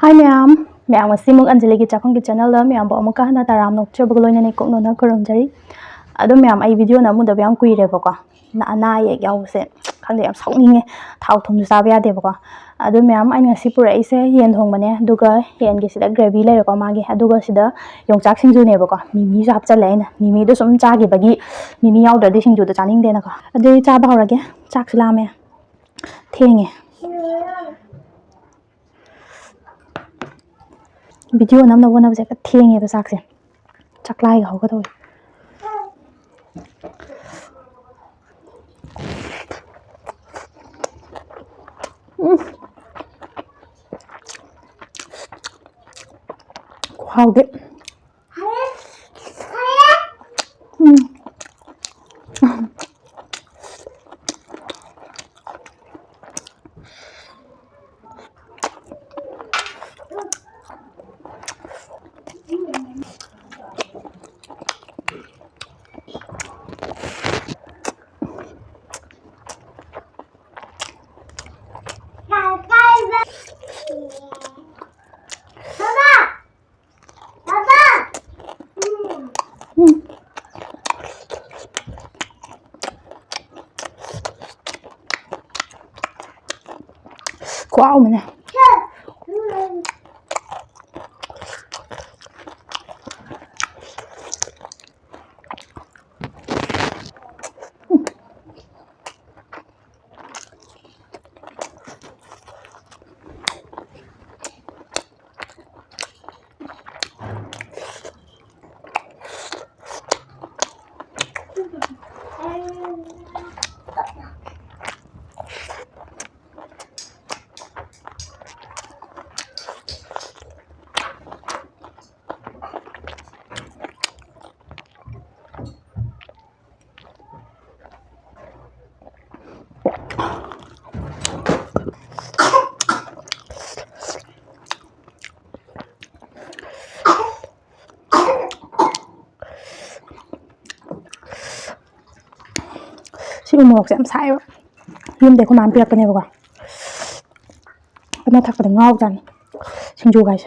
Hi ma'am ngasi Anjali Chakong channel da ma'am ba amuka hana taram nok chebag loina ni kokno na koramjari ado ma'am ai video na mu da byam kuire ba ko na ana ye yawse khangde yam saukninge thau thum sa ba de ba ko ado ma'am ai ngasi pura ise yen thong bane duga yen gi sida gravy le ko magi aduga sida yongchak singju ne ba ko mimi jap cha le na mimi do sum cha gi bagi mimi yaw da de singju da chaning de na ko ade cha ba hora ge chak sila me thenge video namna wona bje ka thenge ba sakse chaklai ga hoga doi wow de wow mene si umok sam sai ba yum de ko man piak ne ba ko ama thak da ngau jan singju guys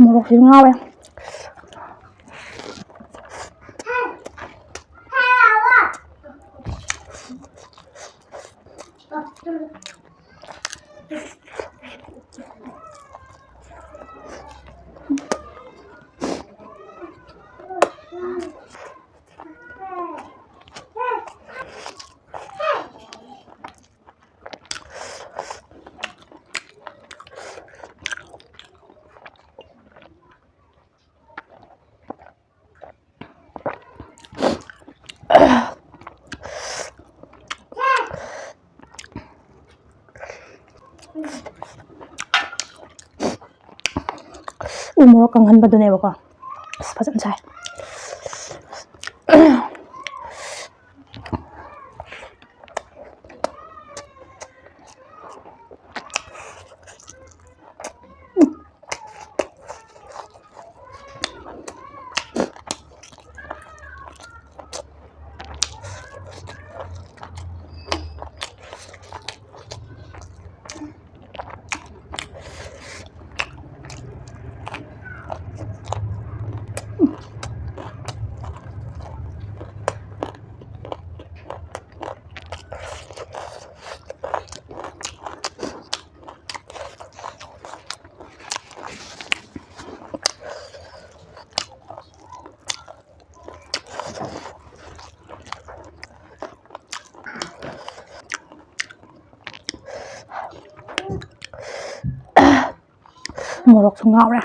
morok si ngau ya ꯎ ꯃꯣꯔꯣꯛ ꯀꯪꯍꯟꯕꯗꯨꯅꯦꯕꯀꯣ ꯑꯁ ꯐꯖꯅ ꯁꯥꯏ ꯃꯣꯔꯣꯛꯁꯨ ꯉꯥꯎꯔꯦ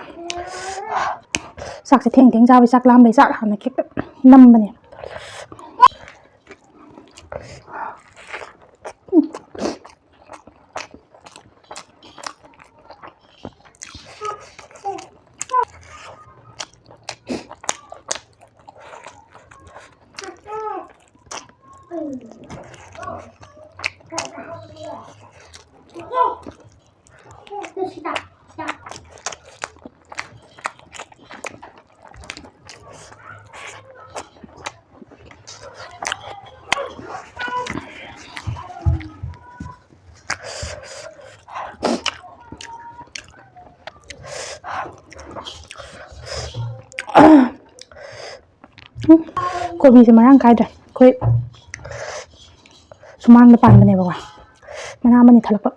ꯆꯥꯛꯁꯦ ꯊꯦꯡ ꯊꯦꯡ ꯆꯥꯕꯩ ꯆꯥꯛ ꯂꯥꯝꯕꯩ ꯆꯥꯛ ꯍꯥꯟꯅ ꯈꯤꯛꯇ ꯅꯝꯕꯅꯦ ꯀꯣꯕꯤꯁꯦ ꯃꯔꯥꯡ ꯀꯥꯏꯗ꯭ꯔꯦ ꯑꯩꯈꯣꯏ ꯁꯨꯃꯥꯡꯗ ꯄꯥꯟꯕꯅꯦꯕꯀꯣ ꯃꯅꯥ ꯑꯃꯅꯤ ꯊꯠꯂꯛꯄ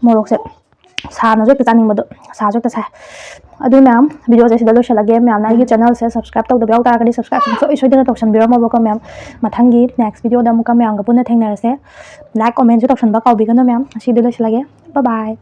मोरोक से साना जो चानिंग बदो सा जो सा अदु मैम वीडियो से सिदा लोइसलगे मैम ना ये चैनल से सब्सक्राइब तौदब याव तारगदि सब्सक्राइब सो इसोइदना तौसन बिरमबको मैम मथंगी नेक्स्ट वीडियो दा मुका मैम गा पुना थेंगनरसे लाइक कमेंट जो तौसन बा काउबिगनो मैम सिदा लोइसलगे बाय बाय।